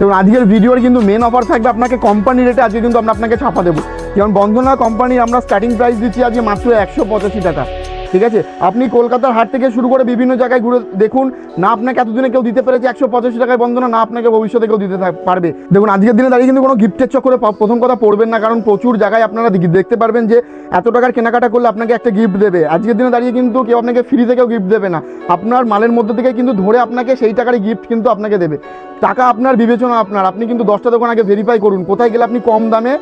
এবং আজকের ভিডিওর কিন্তু মেন অফার থাকবে আপনাকে কোম্পানি রেটে। আজকে কিন্তু আমরা আপনাকে ছাপা দেবো। যেমন বন্ধনা কোম্পানির আমরা স্টার্টিং প্রাইস দিচ্ছি আজকে মাত্র 185 টাকা। ঠিক আছে, আপনি কলকাতার হাট থেকে শুরু করে বিভিন্ন জায়গায় ঘুরে দেখুন না, আপনাকে এতদিনে কেউ দিতে পেরেছে 185 টাকায় বন্ধনা, না আপনাকে ভবিষ্যতে কেউ দিতে পারবে। দেখুন আজকের দিনে দাঁড়িয়ে কিন্তু কোনো গিফটের চক্করে প্রথম কথা পড়বেন না, কারণ প্রচুর জায়গায় আপনারা দেখতে পারবেন যে এত টাকার কেনাকাটা করলে আপনাকে একটা গিফট দেবে। আজকের দিনে দাঁড়িয়ে কিন্তু কেউ আপনাকে ফ্রিতে কেউ গিফট দেবে না, আপনার মালের মধ্যে থেকে কিন্তু ধরে আপনাকে সেই টাকারই গিফট কিন্তু আপনাকে দেবে। টাকা আপনার, বিবেচনা আপনার। আপনি কিন্তু 10টা দোকান আগে ভেরিফাই করুন কোথায় গেলে আপনি কম দামে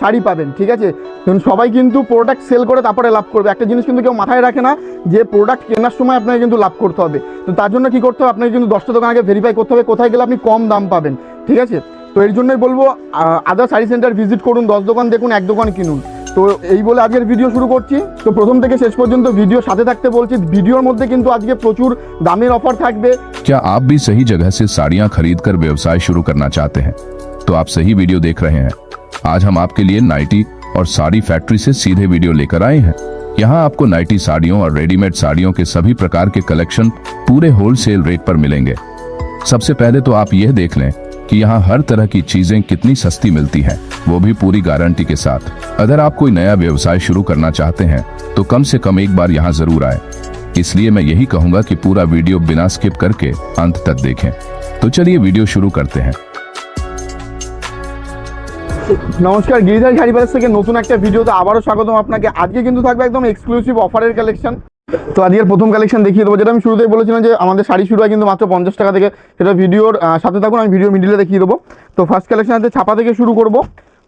শাড়ি পাবেন। ঠিক আছে, কারণ সবাই কিন্তু প্রোডাক্ট সেল করে তারপরে লাভ করবে। একটা জিনিস কিন্তু কেউ মাথায় রাখে না যে প্রোডাক্ট কেনার সময় আপনাকে কিন্তু লাভ করতে হবে। তো তার জন্য কী করতে হবে, আপনাকে কিন্তু 10টা দোকান আগে ভেরিফাই করতে হবে কোথায় গেলে আপনি কম দাম পাবেন। ঠিক আছে, তো এর জন্যই বলবো আদার শাড়ি সেন্টার ভিজিট করুন, 10 দোকান দেখুন, 1 দোকান কিনুন। তো এই বলে আজকের ভিডিও শুরু করছি। তো প্রথম থেকে শেষ পর্যন্ত ভিডিও সাথে থাকতে বলছি। ভিডিওর মধ্যে কিন্তু আজকে প্রচুর দামের অফার থাকবে। क्या आप भी सही जगह से साड़ियां खरीद कर व्यवसाय शुरू करना चाहते हैं? तो आप सही वीडियो देख रहे हैं। आज हम आपके लिए नाइटी और साड़ी फैक्ट्री से सीधे वीडियो लेकर आए हैं। यहाँ आपको नाइटी साड़ियों और रेडीमेड साड़ियों के सभी प्रकार के कलेक्शन पूरे होलसेल रेट पर मिलेंगे। सबसे पहले तो आप यह देख लें कि यहाँ हर तरह की चीजें कितनी सस्ती मिलती हैं, वो भी पूरी गारंटी के साथ। अगर आप कोई नया व्यवसाय शुरू करना चाहते हैं तो कम से कम एक बार यहाँ जरूर आए। इसलिए मैं यही कहूंगा कि पूरा वीडियो बिना स्किप करके अंत तक देखें। तो चलिए वीडियो शुरू करते हैं। নমস্কার, গিরিধারী শাড়ি প্যালেস থেকে নতুন একটা ভিডিওতে আবারও স্বাগতম আপনাকে। আজকে কিন্তু থাকবে একদম এক্সক্লুসিভ অফারের কালেকশন। তো আজকের প্রথম কালেকশন দেখিয়ে দেবো, যেটা আমি শুরুতেই বলেছিলাম যে আমাদের শাড়ি শুরু হয় কিন্তু মাত্র 50 টাকা থেকে। সেটা ভিডিওর সাথে থাকুন, আমি ভিডিও মিডিলে দেখিয়ে দেবো। তো ফার্স্ট কালেকশন আছে ছাপা থেকে শুরু করব।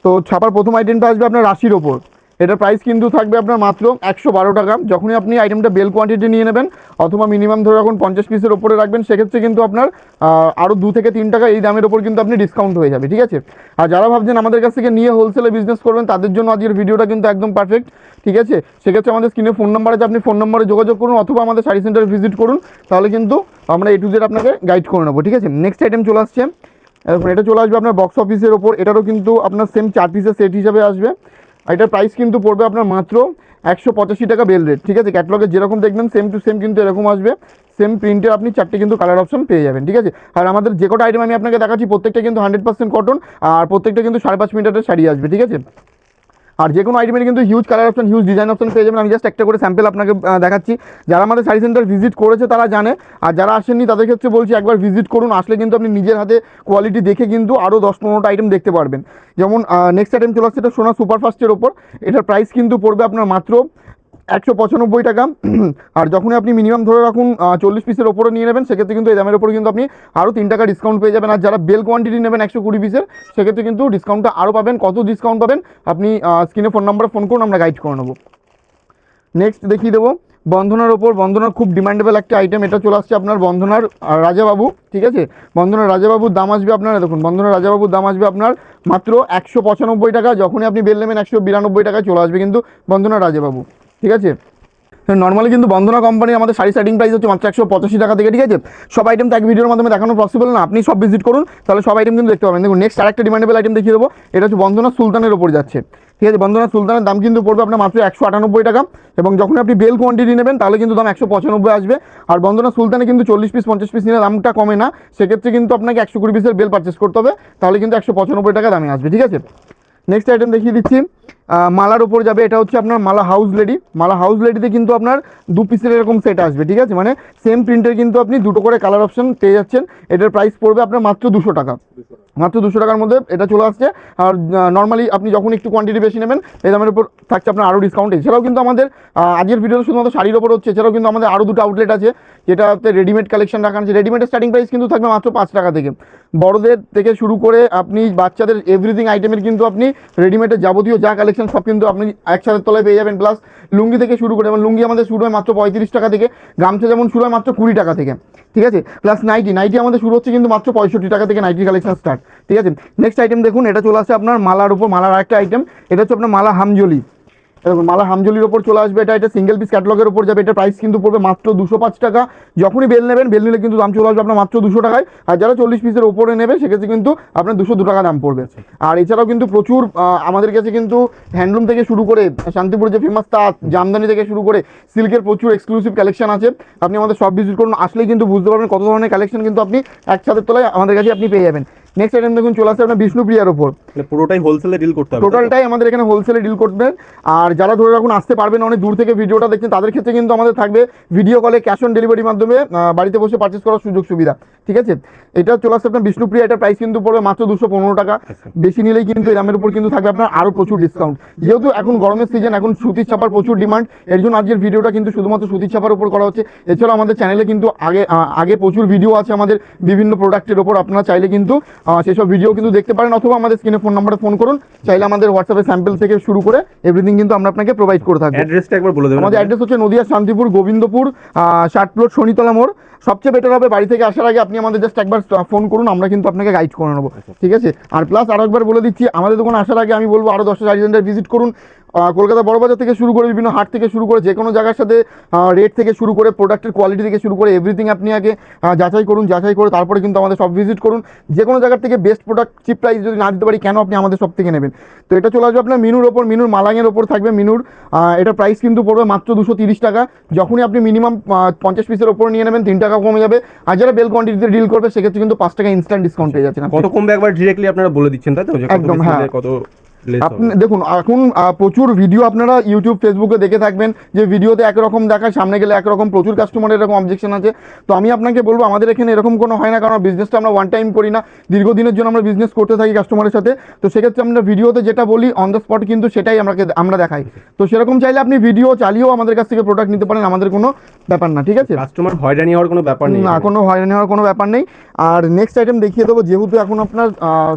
তো ছাপার প্রথম আইটেমটা আসবে আপনার রাশির ওপর। এটার প্রাইস কিন্তু থাকবে আপনার মাত্র 112 টাকা। যখনই আপনি আইটেমটা বেল কোয়ান্টিটি নিয়ে নেবেন অথবা মিনিমাম ধরে রাখুন 50 পিসের ওপরে রাখবেন, সেক্ষেত্রে কিন্তু আপনার আরও 2 থেকে 3 টাকা এই দামের ওপর কিন্তু আপনি ডিসকাউন্ট হয়ে যাবে। ঠিক আছে, আর যারা ভাবছেন আমাদের কাছ থেকে নিয়ে হোলসেলে বিজনেস করবেন তাদের জন্য আজকের ভিডিওটা কিন্তু একদম পারফেক্ট। ঠিক আছে, সেক্ষেত্রে আমাদের স্ক্রিনে ফোন নাম্বার আছে, আপনি ফোন নাম্বারে যোগাযোগ করুন অথবা আমাদের শাড়ি সেন্টারে ভিজিট করুন, তাহলে কিন্তু আমরা A to Z আপনাকে গাইড করে নেবো। ঠিক আছে, নেক্সট আইটেম চলে আসছে। এটা চলে আসবে আপনার বক্স অফিসের ওপর। এটারও কিন্তু আপনার সেম 4 পিসের সেট হিসাবে আসবে। এটার প্রাইস কিন্তু পড়বে আপনার মাত্র 185 টাকা বেল রেট। ঠিক আছে, ক্যাটালগে যেরকম দেখবেন সেম টু সেম কিন্তু এরকম আসবে। সেম প্রিন্টের আপনি 4টে কিন্তু কালার অপশন পেয়ে যাবেন। ঠিক আছে, আর আমাদের যে কটা আইটেম আমি আপনাকে দেখাচ্ছি প্রত্যেকটা কিন্তু 100% কটন, আর প্রত্যেকটা কিন্তু 5.5 মিটারের শাড়ি আসবে। ঠিক আছে, আর যে কোনো আইটেমের কিন্তু huge colour option, huge design option পেয়ে যাবেন। আমি জাস্ট একটা করে স্যাম্পল আপনাকে দেখাচ্ছি। যারা আমাদের শাড়ি সেন্টার ভিজিট করেছে তারা জানে, আর যারা আসেননি তাদের ক্ষেত্রে বলছি একবার ভিজিট করুন। আসলে কিন্তু আপনি নিজের হাতে কোয়ালিটি দেখে কিন্তু আরও 10-15টা আইটেম দেখতে পারবেন। যেমন নেক্সট আইটেম চলে আসছে এটা সোনা সুপারফাস্টের ওপর। এটার প্রাইস কিন্তু পড়বে আপনার মাত্র 195 টাকা। আর যখনই আপনি মিনিমাম ধরে রাখুন 40 পিসের ওপরে নিয়ে নেবেন, সেক্ষেত্রে কিন্তু এই দামের ওপরে কিন্তু আপনি আরও 3 টাকা ডিসকাউন্ট পেয়ে যাবেন। আর যারা বেল কোয়ান্টিটি নেবেন 120 পিসের, সেক্ষেত্রে কিন্তু ডিসকাউন্টটা আরও পাবেন। কত ডিসকাউন্ট পাবেন আপনি স্ক্রিনে ফোন নাম্বারে ফোন করুন, আমরা গাইড করে নেবো। নেক্সট দেখিয়ে দেবো বন্ধনার ওপর। বন্ধনার খুব ডিমান্ডেবল একটা আইটেম, এটা চলে আসছে আপনার বন্ধনার রাজাবাবু। ঠিক আছে, বন্ধনার রাজাবাবুর দাম আসবে আপনার, দেখুন বন্ধনার রাজাবাবুর দাম আসবে আপনার মাত্র 195 টাকা। যখনই আপনি বেল নেবেন 192 টাকায় চলে আসবে কিন্তু বন্ধনার রাজাবাবু। ঠিক আছে, নর্মালি কিন্তু বন্ধনা কোম্পানি আমাদের শাড়ি স্টার্টিং প্রাইস হচ্ছে মাত্র 185 টাকা থেকে। ঠিক আছে, সব আইটেম তো এক ভিডিওর মাধ্যমে দেখানো পসিবল না, আপনি সব ভিজিট করুন তাহলে সব আইটেম কিন্তু দেখতে পাবেন। দেখুন নেক্সট আরেকটা ডিমান্ডেবল আইটেম দেখিয়ে দেবো। এটা হচ্ছে বন্ধনা সুলতানের ওপর যাচ্ছে। ঠিক আছে, বন্ধনা সুলতানের দাম কিন্তু পড়বে আপনার মাত্র 198 টাকা, এবং যখন আপনি বেল কোয়ান্টিটি নেবেন তাহলে কিন্তু দাম 195 আসবে। আর বন্ধনা সুলতানে কিন্তু 40 পিস 50 পিস নিলে দামটা কমে না, সেক্ষেত্রে কিন্তু আপনাকে 120 পিসের বেল পারচেস করতে হবে, তাহলে কিন্তু 195 টাকা দামে আসবে। ঠিক আছে, নেক্সট আইটেম দেখিয়ে দিচ্ছি মালার ওপর যাবে। এটা হচ্ছে আপনার মালা হাউস লেডি। মালা হাউস লেডিতে কিন্তু আপনার 2 পিসের এরকম সেট আসবে। ঠিক আছে, মানে সেম প্রিন্টের কিন্তু আপনি 2টো করে কালার অপশন পেয়ে যাচ্ছেন। এটার প্রাইস পড়বে আপনার মাত্র 200 টাকা। মাত্র 200 টাকার মধ্যে এটা চলে আসছে। আর নর্মালি আপনি যখন একটু কোয়ান্টিটি বেশি নেবেন এই দামের উপর থাকছে আপনার আরও ডিসকাউন্ট। এছাড়াও কিন্তু আমাদের আজকের ভিডিওতে শুধুমাত্র শাড়ির ওপর হচ্ছে, এছাড়াও কিন্তু আমাদের আরও 2টো আউটলেট আছে, যেটাতে রেডিমেড কালেকশন রাখা আছে। রেডিমেডের স্টার্টিং প্রাইস কিন্তু থাকবে মাত্র 5 টাকা থেকে। বড়দের থেকে শুরু করে আপনি বাচ্চাদের এভরিথিং আইটেমের কিন্তু আপনি রেডিমেডের যাবতীয় যা কালেকশন সব কিন্তু আপনি একসাথে তলায় পেয়ে যাবেন। প্লাস লুঙ্গি থেকে শুরু করে, যেমন লুঙ্গি আমাদের শুরু হয় মাত্র 35 টাকা থেকে, গামছা যেমন শুরু হয় মাত্র 20 টাকা থেকে। ঠিক আছে, প্লাস নাইটি আমাদের শুরু হচ্ছে কিন্তু মাত্র 65 টাকা থেকে নাইটি কালেকশন স্টার্ট। ঠিক আছে, নেক্সট আইটেম দেখুন, এটা চলে আসছে আপনার মালার উপর। মালার আরেকটা আইটেম, এটা হচ্ছে আপনার মালা হামজলি। দেখুন মালা হামজলির ওপর চলে আসবে। এটা সিঙ্গেল পিস ক্যাটালগের ওপর যাবে। এটা প্রাইস কিন্তু পড়বে মাত্র 205 টাকা। যখনই বেল নেবেন, বেল নিলে কিন্তু দাম চলে আসবে আপনার মাত্র 200 টাকায়। আর যারা 40 পিসের ওপরে নেবে সেক্ষেত্রে কিন্তু আপনার 202 টাকা দাম পড়বে। আর এছাড়াও কিন্তু প্রচুর আমাদের কাছে কিন্তু হ্যান্ডলুম থেকে শুরু করে শান্তিপুর যে ফেমাস তাঁত, জামদানি থেকে শুরু করে সিল্কের প্রচুর এক্সক্লুসিভ কালেকশন আছে। আপনি আমাদের সব ভিজিট করুন, আসলেই কিন্তু বুঝতে পারবেন কত ধরনের কালেকশন কিন্তু আপনি এক ছাদের তলায় আমাদের কাছে আপনি পেয়ে যাবেন। নেক্সট আইটেম দেখুন চলে আসছে আপনার বিষ্ণুপ্রিয়ার ওপর। মানে পুরোটাই হোলসেলে ডিল করতে হবে? টোটালটাই আমাদের এখানে হোলসেলে ডিল করবেন। আর যারা ধরে রাখুন আসতে পারবেন অনেক দূর থেকে ভিডিওটা দেখছেন, তাদের ক্ষেত্রে কিন্তু আমাদের থাকবে ভিডিও কলে ক্যাশ অন ডেলিভারির মাধ্যমে বাড়িতে বসে পারচেস করার সুযোগ সুবিধা। ঠিক আছে, এটা চলে আসছে আপনার বিষ্ণুপ্রিয়া, এটার প্রাইস কিন্তু পড়বে মাত্র 215 টাকা। বেশি নিলেই কিন্তু এই দামের উপর কিন্তু থাকবে আপনার আরও প্রচুর ডিসকাউন্ট। যেহেতু এখন গরমের সিজন, এখন সুতির ছাপার প্রচুর ডিমান্ড, এর জন্য আজকের ভিডিওটা কিন্তু শুধুমাত্র সুতির ছাপার উপর করা হচ্ছে। এছাড়াও আমাদের চ্যানেলে কিন্তু আগে প্রচুর ভিডিও আছে আমাদের বিভিন্ন প্রোডাক্টের ওপর, আপনারা চাইলে কিন্তু সেসব ভিডিও কিন্তু দেখতে পারেন, অথবা আমাদের স্ক্রিনে ফোন নাম্বারে ফোন করুন, চাইলে আমাদের হোয়াটসঅ্যাপে স্যাম্পল থেকে শুরু করে এভরিথিং কিন্তু আমরা আপনাকে প্রোভাইড করে থাকবো। অ্যাড্রেসটা একবার বলে দেবেন। আমাদের অ্যাড্রেস হচ্ছে নদিয়া শান্তিপুর গোবিন্দপুর 60 প্লট শনিতলা মোড়। সবচেয়ে বেটার হবে বাড়ি থেকে আসার আগে আপনি আমাদের জাস্ট একবার ফোন করুন, আমরা কিন্তু আপনাকে গাইড করে নেবো। ঠিক আছে, আর প্লাস আরও একবার বলে দিচ্ছি, আমাদের দোকানে আসার আগে আমি বলবো আরও 10টা শাড়ি সেন্টার ভিজিট করুন। কলকাতা বড়বাজার থেকে শুরু করে বিভিন্ন হাট থেকে শুরু করে যে কোনো জায়গার সাথে রেট থেকে শুরু করে প্রোডাক্টের কোয়ালিটি থেকে শুরু করে এভরিথিং আপনি আগে যাচাই করুন, যাচাই করে তারপরে কিন্তু আমাদের সব ভিজিট করুন। যে কোনো জায়গার থেকে বেস্ট প্রোডাক্ট চিপ প্রাইস যদি না দিতে পারি, কেন আপনি আমাদের সব থেকে নেবেন? তো এটা চলে আসবে আপনার মিনুর ওপর, মিনুর মালাঙের ওপর থাকবে মিনুর। এটা প্রাইস কিন্তু পড়বে মাত্র 230 টাকা। যখনই আপনি মিনিমাম 50 পিসের ওপর নিয়ে নেবেন 3 টাকা কমে যাবে। আর যারা বেল কোয়ান্টিটিতে ডিল করবে সেক্ষেত্রে কিন্তু 5 টাকা ইনস্ট্যান্ট ডিসকাউন্ট পেয়ে যাচ্ছেন। কত কমবে একবার ডিরেক্টলি আপনারা বলে দিচ্ছেন, তাই তো? একদম, হ্যাঁ। কত আপনি দেখুন এখন প্রচুর ভিডিও আপনারা ইউটিউব ফেসবুকে দেখে থাকবেন যে ভিডিওতে একরকম দেখায়, সামনে গেলে একরকম, প্রচুর কাস্টমারের এরকম অবজেকশন আছে। তো আমি আপনাকে বলবো আমাদের এখানে এরকম কোনো হয় না, কারণ বিজনেসটা আমরা ওয়ান টাইম করি না, দীর্ঘদিনের জন্য আমরা বিজনেস করতে থাকি কাস্টমারের সাথে। তো সেক্ষেত্রে আমরা ভিডিওতে যেটা বলি অন দ্য স্পট কিন্তু সেটাই আমরা দেখাই। তো সেরকম চাইলে আপনি ভিডিও চালিয়েও আমাদের কাছ থেকে প্রোডাক্ট নিতে পারেন, আমাদের কোনো ব্যাপার না। ঠিক আছে, কাস্টমার হয়রানি হওয়ার কোনো ব্যাপার নেই না, কোনো হয়রানি হওয়ার কোনো ব্যাপার নেই। আর নেক্সট আইটেম দেখিয়ে দেবো, যেহেতু এখন আপনার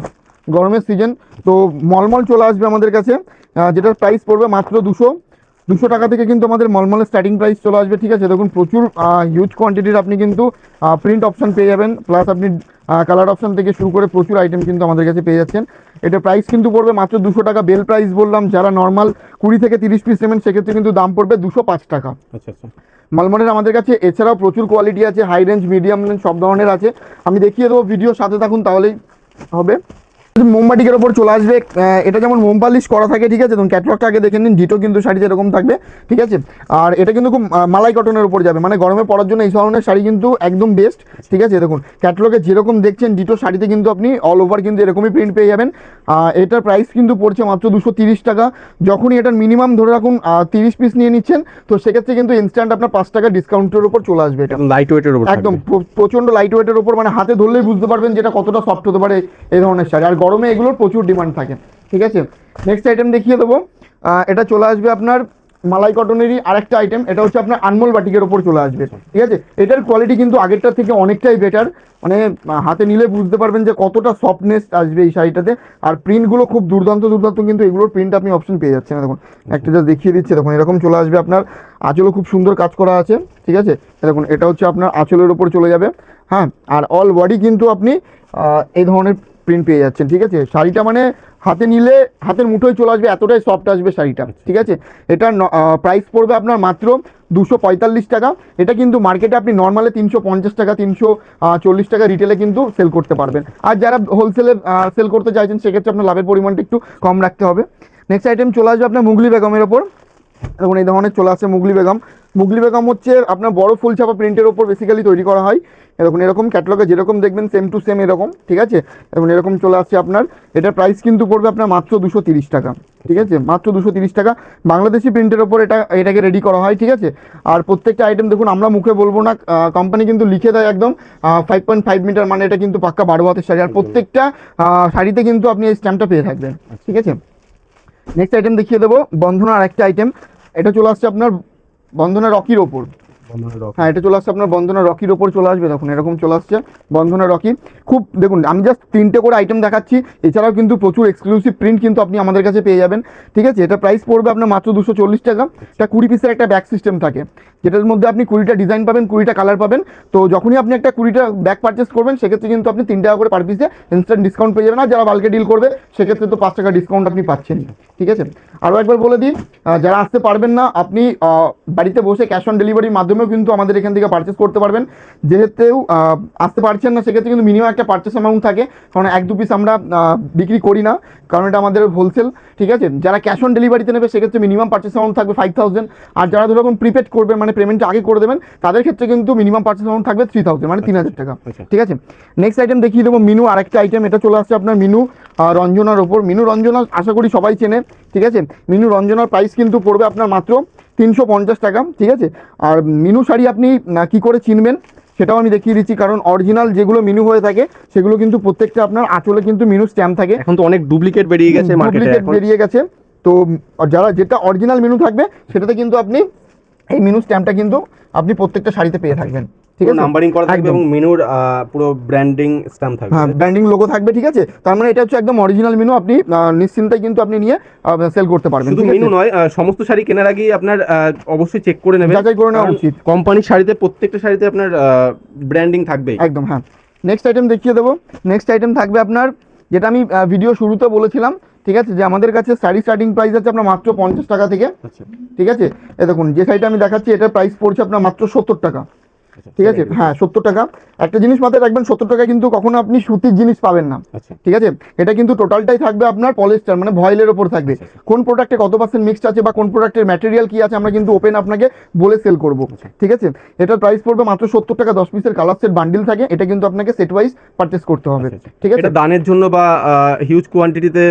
গরমের সিজন, তো মলমল চলে আসবে আমাদের কাছে, যেটার প্রাইস পড়বে মাত্র 200 টাকা থেকে কিন্তু আমাদের মলমলের স্টার্টিং প্রাইস চলে আসবে। ঠিক আছে, দেখুন প্রচুর হিউজ কোয়ান্টিটির আপনি কিন্তু প্রিন্ট অপশন পেয়ে যাবেন, প্লাস আপনি কালার অপশন থেকে শুরু করে প্রচুর আইটেম কিন্তু আমাদের কাছে পেয়ে যাচ্ছেন। এটা প্রাইস কিন্তু পড়বে মাত্র 200 টাকা। বেল প্রাইস বললাম, যারা নর্মাল 20 থেকে 30 পিস নেবেন সেক্ষেত্রে কিন্তু দাম পড়বে 205 টাকা। আচ্ছা আচ্ছা। মলমলের আমাদের কাছে এছাড়াও প্রচুর কোয়ালিটি আছে, হাই রেঞ্জ, মিডিয়াম রেঞ্জ, সব ধরনের আছে। আমি দেখিয়ে দেবো, ভিডিও সাথে থাকুন তাহলেই হবে। মোমবাটিকের ওপর চলে আসবে, এটা যেমন মোম পালিশ করা থাকে। ঠিক আছে, দেখুন ক্যাটলগটা আগে দেখে নিন, ডিটো কিন্তু শাড়ি যেরকম থাকবে। ঠিক আছে, আর এটা কিন্তু খুব মালাই কটনের উপর যাবে, মানে গরমে পরার জন্য এই ধরনের শাড়ি কিন্তু একদম বেস্ট। ঠিক আছে, দেখুন ক্যাটলগে যেরকম দেখছেন ডিটো শাড়িতে কিন্তু আপনি অল ওভার কিন্তু এরকমই প্রিন্ট পেয়ে যাবেন। এটার প্রাইস কিন্তু পড়ছে মাত্র 230 টাকা। যখনই এটার মিনিমাম ধরে রাখুন 30 পিস নিয়ে নিচ্ছেন, তো সেক্ষেত্রে কিন্তু ইনস্ট্যান্ট আপনার 5 টাকা ডিসকাউন্টের উপর চলে আসবে। এটা লাইট ওয়েটের উপর, একদম প্রচন্ড লাইট ওয়েটের উপর, মানে হাতে ধরলেই বুঝতে পারবেন যেটা কতটা সফট হতে পারে এই ধরনের শাড়ি। আর গরমে এগুলোর প্রচুর ডিমান্ড থাকে। ঠিক আছে, নেক্সট আইটেম দেখিয়ে দেবো, এটা চলে আসবে আপনার মালাই কটনেরই আরেকটা আইটেম, এটা হচ্ছে আপনার আনমোল বাটিকের ওপর চলে আসবে। ঠিক আছে, এটার কোয়ালিটি কিন্তু আগেরটার থেকে অনেকটাই বেটার, মানে হাতে নিলে বুঝতে পারবেন যে কতটা সফটনেস আসবে এই শাড়িটাতে। আর প্রিন্টগুলো খুব দুর্দান্ত কিন্তু এগুলোর প্রিন্ট আপনি অপশন পেয়ে যাচ্ছেন। দেখুন একটা যা দেখিয়ে দিচ্ছে, দেখুন এরকম চলে আসবে। আপনার আঁচলও খুব সুন্দর কাজ করা আছে। ঠিক আছে, দেখুন এটা হচ্ছে আপনার আঁচলের ওপর চলে যাবে, হ্যাঁ। আর অল বডি কিন্তু আপনি এই ধরনের প্রিন্ট পেয়ে যাচ্ছেন। ঠিক আছে, শাড়িটা মানে হাতে নিলে হাতের মুঠোয় চলে আসবে, এতটাই সফট আসবে শাড়িটা। ঠিক আছে, এটার প্রাইস পড়বে আপনার মাত্র 245 টাকা। এটা কিন্তু মার্কেটে আপনি নর্মালে 350 টাকা, 340 টাকা রিটেলে কিন্তু সেল করতে পারবেন। আর যারা হোলসেলে সেল করতে চাইছেন সেক্ষেত্রে আপনার লাভের পরিমাণটা একটু কম রাখতে হবে। নেক্সট আইটেম চলে আসবে আপনার মুগলি বেগমের ওপর। দেখুন এই ধরনের চলে আসছে মুগলি বেগম। মুগলি বেগম হচ্ছে আপনার বড় ফুল ছাপা প্রিন্টের ওপর বেসিক্যালি তৈরি করা হয়। দেখুন এরকম ক্যাটালগে যেরকম দেখবেন সেম টু সেম এরকম। ঠিক আছে, দেখুন এরকম চলে আসছে আপনার। এটার প্রাইস কিন্তু পড়বে আপনার মাত্র 230 টাকা। ঠিক আছে, মাত্র 230 টাকা। বাংলাদেশি প্রিন্টের ওপর এটাকে রেডি করা হয়। ঠিক আছে, আর প্রত্যেকটা আইটেম দেখুন আমরা মুখে বলবো না, কোম্পানি কিন্তু লিখে দেয় একদম 5.5 মিটার, মানে এটা কিন্তু পাক্কা 12 হাতের শাড়ি। আর প্রত্যেকটা শাড়িতে কিন্তু আপনি এই স্ট্যাম্পটা পেয়ে থাকবেন। ঠিক আছে, নেক্সট আইটেম দেখিয়ে দেবো, বন্ধনা আরেকটা আইটেম। এটা চলে আসছে আপনার বন্ধনা রকির ওপর। হ্যাঁ, এটা চলে আসছে আপনার বন্ধনা রকির ওপর চলে আসবে। দেখুন এরকম চলে আসছে বন্ধনা রকি। খুব দেখুন আমি জাস্ট 3টে করে আইটেম দেখাচ্ছি, এছাড়াও কিন্তু প্রচুর এক্সক্লুসিভ প্রিন্ট কিন্তু আপনি আমাদের কাছে পেয়ে যাবেন। ঠিক আছে, এটা প্রাইস পড়বে আপনার মাত্র 240 টাকা। এটা 20 পিসের একটা ব্যাগ সিস্টেম থাকে, যেটার মধ্যে আপনি 20টা ডিজাইন পাবেন, 20টা কালার পাবেন। তো যখনই আপনি একটা 20টা ব্যাগ পারচেস করবেন সেক্ষেত্রে কিন্তু আপনি 3 টাকা করে পার পিসে ইনস্ট্যান্ট ডিসকাউন্ট পেয়ে যাবেন। আর যারা বাল্কে ডিল করবে সেক্ষেত্রে তো 5 টাকা ডিসকাউন্ট আপনি পাচ্ছেন। ঠিক আছে। আরও একবার বলে দিই, যারা আসতে পারবেন না আপনি বাড়িতে বসে ক্যাশ অন ডেলিভারির মাধ্যমেও কিন্তু আমাদের এখান থেকে পারচেস করতে পারবেন। যেহেতু আসতে পারছেন না সেক্ষেত্রে কিন্তু মিনিমাম একটা পারচেস অ্যামাউন্ট থাকে, কারণ 1-2 পিস আমরা বিক্রি করি না, কারণ এটা আমাদের হোলসেল। ঠিক আছে, যারা ক্যাশ অন ডেলিভারিতে নেবে সেক্ষেত্রে মিনিমাম পারচেস অ্যামাউন্ট থাকবে 5000, আর যারা ধরুন প্রিপেড করবেন মানে পেমেন্টটা আগে করে দেবেন তাদের ক্ষেত্রে কিন্তু মিনিমাম পারচেস অ্যামাউন্ট থাকবে 3000 মানে 3000 টাকা। ঠিক আছে, নেক্সট আইটেম দেখিয়ে দেবো মিনু। আরেকটা আইটেম, এটা চলে আসছে আপনার মিনু রঞ্জনার ওপর। মিনু রঞ্জনা আশা করি সবাই চেনে। ঠিক আছে, মিনু রঞ্জনার প্রাইস কিন্তু পড়বে আপনার মাত্র 350 টাকা। ঠিক আছে, আর মিনু শাড়ি আপনি কি করে চিনবেন সেটাও আমি দেখিয়ে দিচ্ছি, কারণ অরিজিনাল যেগুলো মিনু হয়ে থাকে সেগুলো কিন্তু প্রত্যেকটা আপনার আঁচলে কিন্তু মিনু স্ট্যাম্প থাকে। এখন তো অনেক ডুপ্লিকেট বেরিয়ে গেছে মার্কেটে, ডুপ্লিকেট বেরিয়ে গেছে, তো যারা যেটা অরিজিনাল মিনু থাকবে সেটাতে কিন্তু আপনি এই মিনু স্ট্যাম্পটা কিন্তু আপনি প্রত্যেকটা শাড়িতে পেয়ে থাকবেন। ঠিক আছে, নাম্বারিং করা থাকবে এবং মেনুর পুরো ব্র্যান্ডিং স্ট্যাম্প থাকবে। হ্যাঁ, ব্র্যান্ডিং লোগো থাকবে। ঠিক আছে, তার মানে এটা হচ্ছে একদম অরিজিনাল মিনু, আপনি নিশ্চিন্তে কিন্তু আপনি নিয়ে সেল করতে পারবেন। শুধু মেনু নয়, সমস্ত শাড়ি কেনার আগেই আপনার অবশ্যই চেক করে নেবেন, যাচাই করে নেওয়া উচিত। কোম্পানির শাড়িতে প্রত্যেকটা শাড়িতে আপনার ব্র্যান্ডিং থাকবে একদম। হ্যাঁ, নেক্সট আইটেম দেখিয়ে দেবো। নেক্সট আইটেম থাকবে আপনার, যেটা আমি ভিডিও শুরুতে বলেছিলাম। ঠিক আছে, যে আমাদের কাছে শাড়ি স্টার্টিং প্রাইস আছে আপনার মাত্র 50 টাকা থেকে। ঠিক আছে, এ দেখুন যে শাড়িটা আমি দেখাচ্ছি এটার প্রাইস পড়ছে আপনার মাত্র 70 টাকা। ঠিক আছে, হ্যাঁ 70 টাকা। একটা জিনিস মাথায় রাখবেন, 70 টাকা কিন্তু কখনো আপনি সুতির জিনিস পাবেন না। ঠিক আছে, এটা কিন্তু টোটালটাই থাকবে আপনার পলিস্টার মানে ভয়েলের ওপর থাকবে। কোন প্রোডাক্টে কত পার্সেন্ট মিক্সড আছে বা কোন প্রোডাক্টের ম্যাটেরিয়াল কি আছে আমরা কিন্তু ওপেন আপনাকে বলে সেল করব। ঠিক আছে, এটার প্রাইস পড়বে মাত্র 70 টাকা। 10 পিসের কালার সেট বান্ডিল থাকে, এটা কিন্তু আপনাকে সেট ওয়াইজ পারচেস করতে হবে। ঠিক আছে, এটা দানের জন্য বা হিউজ কোয়ান্টিটিতে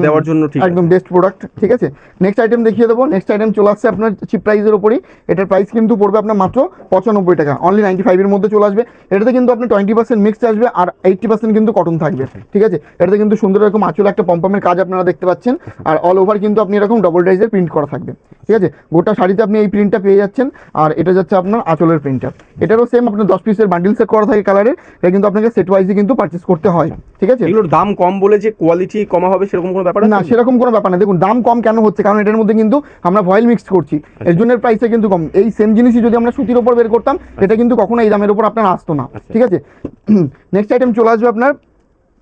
দেওয়ার জন্য ঠিক একদম বেস্ট প্রোডাক্ট। ঠিক আছে, নেক্সট আইটেম দেখিয়ে দেবো। নেক্সট আইটেম চলে আসছে আপনার চিপ প্রাইসের ওপরই। এটার প্রাইস কিন্তু পড়বে আপনার মাত্র 95 টাকা, অনলি 95 এর মধ্যে চলে আসবে। এটাতে কিন্তু আপনার 20% মিক্সড আসবে আর 80% কিন্তু কটন থাকবে। ঠিক আছে, এটাতে কিন্তু সুন্দর এরকম আঁচলে একটা পম্পমের কাজ আপনারা দেখতে পাচ্ছেন, আর অল ওভার কিন্তু আপনি এরকম ডবল ডাইজের প্রিন্ট করা থাকবে। ঠিক আছে, গোটা শাড়িতে আপনি এই প্রিন্টটা পেয়ে যাচ্ছেন, আর এটা যাচ্ছে আপনার আঁচলের প্রিন্টটা। এটারও সেম আপনার 10 পিসের বান্ডিল সেট করা থাকে কালারের, এটা কিন্তু আপনাকে সেট ওয়াইজই কিন্তু পারচেস করতে হয়। ঠিক আছে, এগুলোর দাম কম বলে যে কোয়ালিটি কমা হবে সেরকম কোনো ব্যাপার না, সেরকম কোনো ব্যাপার না। দেখুন দাম কম কেন হচ্ছে, কারণ এটার মধ্যে কিন্তু আমরা ভয়েল মিক্স করছি, এর জন্য প্রাইসটা কিন্তু কম। এই সেম জিনিসই যদি আমরা সুতির ওপর বের করতাম এটা কিন্তু কখনো এই দামের উপর আপনার আসতো না। ঠিক আছে, নেক্সট আইটেম চলে আসবে আপনার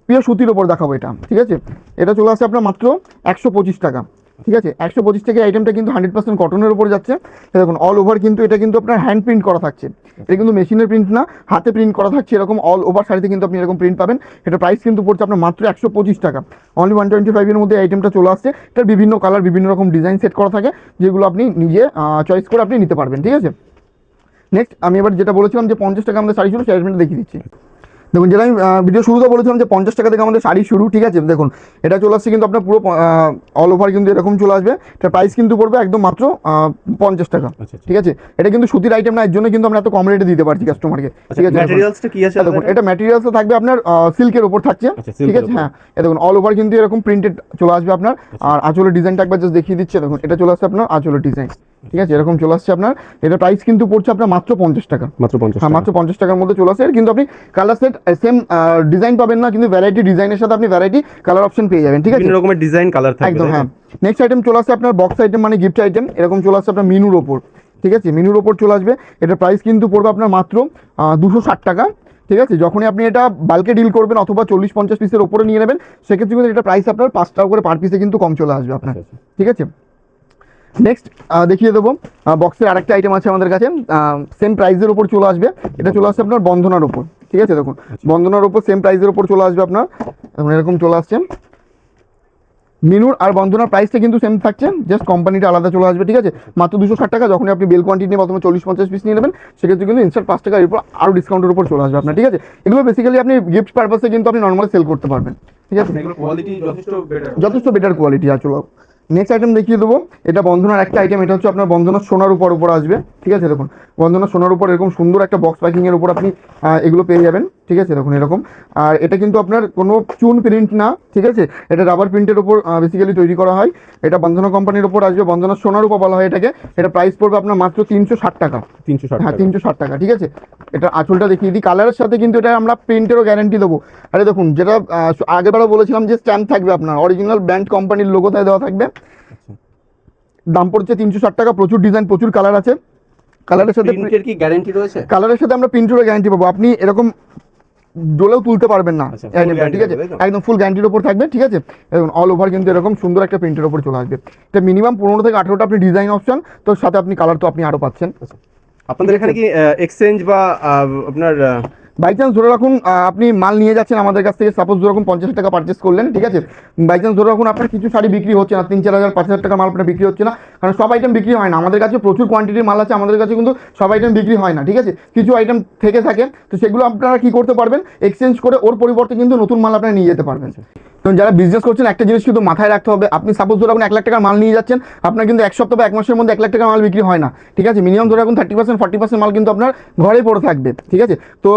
পিওর সুতির ওপর দেখাবো এটা। ঠিক আছে, এটা চলে আসছে আপনার মাত্র 125 টাকা। ঠিক আছে, 125 টাকা আইটেমটা কিন্তু 100% কটনের উপর যাচ্ছে। দেখুন অল ওভার কিন্তু এটা কিন্তু আপনার হ্যান্ড প্রিন্ট করা থাকছে, এটা কিন্তু মেশিনের প্রিন্ট না, হাতে প্রিন্ট করা থাকছে। এরকম অল ওভার শাড়িতে কিন্তু আপনি এরকম প্রিন্ট পাবেন। এটা প্রাইস কিন্তু পড়ছে আপনার মাত্র 125 টাকা, অনলি 125 এর মধ্যে আইটেমটা চলে আসছে। এটার বিভিন্ন কালার বিভিন্ন রকম ডিজাইন সেট করা থাকে, যেগুলো আপনি নিজে চয়েস করে আপনি নিতে পারবেন। ঠিক আছে, নেক্সট আমি এবার যেটা বলেছিলাম যে 50 টাকা আমাদের শাড়ি ছিল, সেই আইটেমটা দেখিয়ে দিচ্ছি। দেখুন, যেটা আমি ভিডিও শুরুতে বলেছিলাম যে 50 টাকা থেকে আমাদের শাড়ি শুরু। ঠিক আছে, দেখুন এটা চলে আসছে কিন্তু আপনার পুরো অল ওভার কিন্তু এরকম চলে আসবে। এটার প্রাইস কিন্তু পড়বে একদম মাত্র 50 টাকা। ঠিক আছে, এটা কিন্তু সুতির আইটেম না, এর জন্য কিন্তু আমরা এত কম রেটে দিতে পারছি কাস্টমারকে। ঠিক আছে, ম্যাটেরিয়ালসটা কি আছে? দেখুন এটা ম্যাটেরিয়ালসটা থাকবে আপনার সিল্কের উপর থাকছে। ঠিক আছে, হ্যাঁ দেখুন অল ওভার কিন্তু এরকম প্রিন্টেড চলে আসবে আপনার, আর আঁচলের ডিজাইনটা একবার জাস্ট দেখিয়ে দিচ্ছে। দেখুন এটা চলে আসছে আপনার আঁচলের ডিজাইন। ঠিক আছে, এরকম চলে আসছে আপনার। এটা প্রাইস কিন্তু পড়ছে আপনার মাত্র 50 টাকা। মাত্র 50, হ্যাঁ মাত্র 50 টাকার মধ্যে চলে আসে। কিন্তু আপনি কালার সেট সেম ডিজাইন পাবেন না, কিন্তু ভ্যারাইটি ডিজাইনের সাথে আপনি ভ্যারাইটি কালার অপশন পেয়ে যাবেন। ঠিক আছে, বিভিন্ন রকমের ডিজাইন কালার থাকবে একদম। হ্যাঁ, নেক্সট আইটেম চলে আসছে আপনার বক্স আইটেম মানে গিফট আইটেম, এরকম চলে আসছে আপনার মিনুর ওপর। ঠিক আছে, মিনুর ওপর চলে আসবে। এটার প্রাইস কিন্তু পড়বে আপনার মাত্র 260 টাকা। ঠিক আছে, যখনই আপনি এটা বাল্কে ডিল করবেন অথবা 40-50 পিসের ওপরে নিয়ে নেবেন সেক্ষেত্রে কিন্তু এটা প্রাইস আপনার 5 টাকা করে পার পিসে কিন্তু কম চলে আসবে আপনার। ঠিক আছে, নেক্সট দেখিয়ে দেবো বক্সের আরেকটা আইটেম আছে আমাদের কাছে, সেম প্রাইসের ওপর চলে আসবে। এটা চলে আসছে আপনার বন্ধনার ওপর। ঠিক আছে, দেখুন বন্ধনার ওপর সেম প্রাইসের ওপর চলে আসবে আপনার, এরকম চলে আসছে। মিনুর আর বন্ধনার প্রাইসটা কিন্তু সেম থাকছে, জাস্ট কোম্পানিটা আলাদা চলে আসবে। ঠিক আছে, মাত্র 260 টাকা। যখন আপনি বেল কোয়ান্টিটি নিয়ে প্রথমে 40-50 পিস নিয়ে নেবেন সেক্ষেত্রে কিন্তু ইনস্ট্যান্ট 5 টাকার উপর আরও ডিসকাউন্টের উপর চলে আসবে আপনার। ঠিক আছে, এগুলো বেসিক্যালি আপনি গিফট পারপাসে কিন্তু আপনি নর্মালি সেল করতে পারবেন। ঠিক আছে, কোয়ালিটি যথেষ্ট বেটার কোয়ালিটি। আর চলো নেক্সট আইটেম দেখিয়ে দেবো। এটা বন্ধনার একটা আইটেম, এটা হচ্ছে আপনার বন্ধনার সোনার উপর আসবে। ঠিক আছে, দেখুন বন্ধনার সোনার উপর এরকম সুন্দর একটা বক্স প্যাকিংয়ের উপর আপনি এগুলো পেয়ে যাবেন। ঠিক আছে, দেখুন এরকম। আর এটা কিন্তু আপনার কোনো চুন প্রিন্ট না, ঠিক আছে, এটা রাবার প্রিন্টের উপর বেসিক্যালি তৈরি করা হয়। এটা বন্ধনা কোম্পানির উপর আসবে, বন্ধনার সোনার উপর বলা হয় এটাকে। এটা প্রাইস পড়বে আপনার মাত্র 360 টাকা। 360, হ্যাঁ 360 টাকা। ঠিক আছে, এটা আঁচলটা দেখিয়ে দিই। কালারের সাথে কিন্তু এটা আমরা প্রিন্টেরও গ্যারান্টি দেবো। আরে দেখুন, যেটা আগেবারও বলেছিলাম যে স্ট্যাম্প থাকবে আপনার অরিজিনাল ব্র্যান্ড কোম্পানির লোগোতে দেওয়া থাকবে। দাম পড়ছে 360 টাকা। প্রচুর ডিজাইন প্রচুর কালার আছে। কালারের সাথে প্রিন্টের কি গ্যারান্টি রয়েছে? কালারের সাথে আমরা প্রিন্টেরও গ্যারান্টি পাবো। আপনি এরকম ডোলেও তুলতে পারবেন না আচ্ছা, full আইটেমটা, ঠিক আছে? guarantee থাকবে, তাই তো? একদম ফুল গ্যারান্টির ওপর থাকবে, ঠিক আছে? এবং অল ওভার কিন্তু এরকম সুন্দর একটা প্রিন্টের ওপর চলে আসবে। এটা মিনিমাম 15 থেকে 18টা আপনি ডিজাইন অপশন, তো সাথে আপনি কালার তো আপনি আরও পাচ্ছেন। আপনাদের এখানে কি এক্সচেঞ্জ বা আপনার বাই চান্স ধরে রাখুন আপনি মাল নিয়ে যাচ্ছেন আমাদের কাছ থেকে, সাপোজ ধরে রাখুন 50 টাকা পারচেস করলেন, ঠিক আছে? বাই চান্স ধরে রাখুন আপনার কিছু শাড়ি বিক্রি হচ্ছে না, 3-4 হাজার 5 হাজার টাকা মাল আপনার বিক্রি হচ্ছে না, কারণ সব আইটেম বিক্রি হয় না আমাদের কাছে, প্রচুর কোয়ান্টিটির মাল আছে আমাদের কাছে, কিন্তু সব আইটেম বিক্রি হয় না, ঠিক আছে? কিছু আইটেম থেকে থাকে, তো সেগুলো আপনারা কি করতে পারবেন, এক্সচেঞ্জ করে ওর পরিবর্তে কিন্তু নতুন মাল আপনারা নিয়ে যেতে পারবেন। কারণ যারা বিজনেস করছেন একটা জিনিস কিন্তু মাথায় রাখতে হবে, আপনি সাপোজ ধরে রাখুন 1 লাখ টাকার মাল নিয়ে যাচ্ছেন, আপনার কিন্তু 1 সপ্তাহ বা 1 মাসের মধ্যে 1 লাখ টাকার মাল বিক্রি হয় না, ঠিক আছে? মিনিমাম ধরে রাখুন 30% 40% মাল কিন্তু আপনার ঘরেই পড়ে থাকবে, ঠিক আছে? তো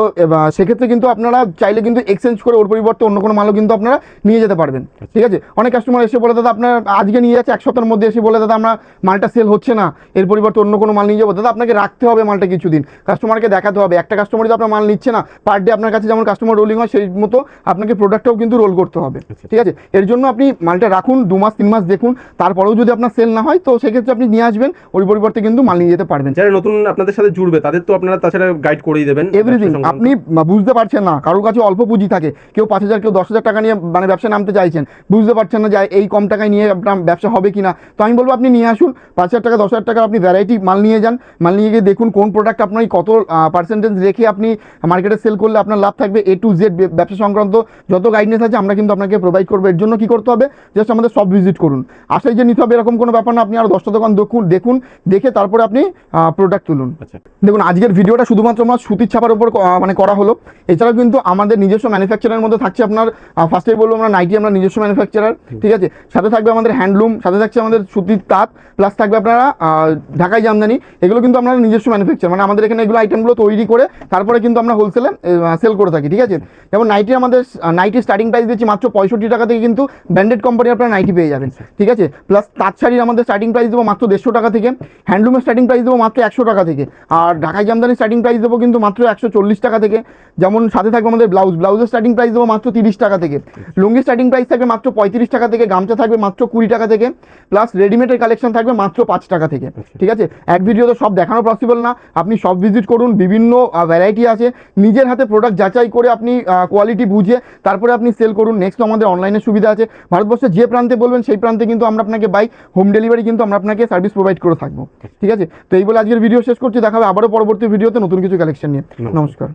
সেক্ষেত্রে কিন্তু আপনারা চাইলে কিন্তু এক্সচেঞ্জ করে ওর পরিবর্তে অন্য কোনো মালও কিন্তু আপনারা নিয়ে যেতে পারবেন, ঠিক আছে? অনেক কাস্টমার এসে বলে দাদা আপনার আজকে নিয়ে যাচ্ছে, 1 সপ্তাহের মধ্যে এসে বলে দাদা আমরা মালটা সেল হচ্ছে না, এর পরিবর্তে অন্য কোনো মাল নিয়ে যাবো। দাদা আপনাকে রাখতে হবে মালটা কিছুদিন, কাস্টমারকে দেখাতে হবে, একটা কাস্টমারই তো আপনার মাল নিচ্ছে না, পার ডে আপনার কাছে যেমন কাস্টমার রোলিং হয় সেই মতো আপনাকে প্রোডাক্টটাও কিন্তু রোল করতে হবে, ঠিক আছে? এর জন্য আপনি মালটা রাখুন 2 মাস 3 মাস দেখুন, তারপরেও যদি আপনার সেল না হয় তো সেক্ষেত্রে আপনি নিয়ে আসবেন, ওর পরিবর্তে কিন্তু মাল নিয়ে যেতে পারবেন। যারা নতুন আপনাদের সাথে জুড়বে তাদের তো আপনারা তাছাড়া গাইড করেই দেবেন এভরিথিং ব্যবসা সংক্রান্ত। আপনি বুঝতে পারছেন না, কারোর কাছে অল্প পুঁজি থাকে, কেউ 5,000 কেউ 10,000 টাকা নিয়ে মানে ব্যবসা নামতে চাইছেন, বুঝতে পারছেন না যে এই কম টাকায় নিয়ে আপনার ব্যবসা হবে কিনা, তো আমি বলবো আপনি নিয়ে আসুন 5,000 টাকা 10,000 টাকা আপনি ভ্যারাইটি মাল নিয়ে যান, মাল নিয়ে গিয়ে দেখুন কোন প্রোডাক্ট আপনার কত পার্সেন্টেজ রেখে আপনি মার্কেটে সেল করলে আপনার লাভ থাকবে। A to Z ব্যবসা সংক্রান্ত যত গাইডনেস আছে আমরা কিন্তু আপনাকে প্রোভাইড করবো। এর জন্য কি করতে হবে, জাস্ট আমাদের সব ভিজিট করুন, আশাই যে নিতে হবে এরকম কোনো ব্যাপার না, আপনি আরও 10টা দোকান দেখুন, দেখে তারপরে আপনি প্রোডাক্ট তুলুন। আচ্ছা, দেখুন আজকের ভিডিওটা শুধুমাত্র আমার সুতির ছাপার উপর মানে করা হলো, এছাড়াও কিন্তু আমাদের নিজস্ব ম্যানুফ্যাকচারের মধ্যে থাকছে আপনার ফার্স্টেই বলবো আমরা নাইটি, আমরা নিজস্ব ম্যানুফ্যাকচারার, ঠিক আছে? সাথে থাকবে আমাদের হ্যান্ডলুম, সাথে থাকছে আমাদের সুতির তাঁত, প্লাস থাকবে আপনারা ঢাকাই জামদানি, এগুলো কিন্তু আমরা নিজস্ব ম্যানুফ্যাকচার, মানে আমাদের এখানে এগুলো আইটেমগুলো তৈরি করে তারপরে কিন্তু আমরা হোলসেলে সেল করে থাকি, ঠিক আছে? যেমন নাইটি আমাদের নাইটি স্টার্টিং প্রাইস দিচ্ছি মাত্র 65 টাকা থেকে, কিন্তু ব্র্যান্ডেড কোম্পানি আপনারা নাইটি পেয়ে যাবেন, ঠিক আছে? প্লাস তাঁত শাড়ির আমাদের স্টার্টিং প্রাইস দেবো মাত্র 150 টাকা থেকে, হ্যান্ডলুমের স্টার্টিং প্রাইস দেবো মাত্র 100 টাকা থেকে, আর ঢাকাই জামদানি স্টার্টিং প্রাইস দেবো কিন্তু মাত্র 140 টাকা থেকে। যেমন সাথে থাকবে আমাদের ব্লাউজের স্টার্টিং প্রাইস দেবো মাত্র 30 টাকা থেকে, লুঙ্গির স্টার্টিং প্রাইস থাকবে মাত্র 35 টাকা থেকে, গামছা থাকবে মাত্র 20 টাকা থেকে, প্লাস রেডিমেডের কালেকশন থাকবে মাত্র 5 টাকা থেকে, ঠিক আছে? এক ভিডিওতে সব দেখানো পসিবল না, আপনি সব ভিজিট করুন, বিভিন্ন ভ্যারাইটি আছে, নিজের হাতে প্রোডাক্ট যাচাই করে আপনি কোয়ালিটি বুঝে তারপরে আপনি সেল করুন। নেক্সট আমাদের অনলাইনের সুবিধা আছে, ভারতবর্ষের যে প্রান্তে বলবেন সেই প্রান্তে কিন্তু আমরা আপনাকে বাই হোম ডেলিভারি কিন্তু আমরা আপনাকে সার্ভিস প্রোভাইড করে থাকবো, ঠিক আছে? তো এই বলে আজকের ভিডিও শেষ করছি, দেখা হবে আবারও পরবর্তী ভিডিওতে নতুন কিছু কালেকশন নিয়ে। নমস্কার।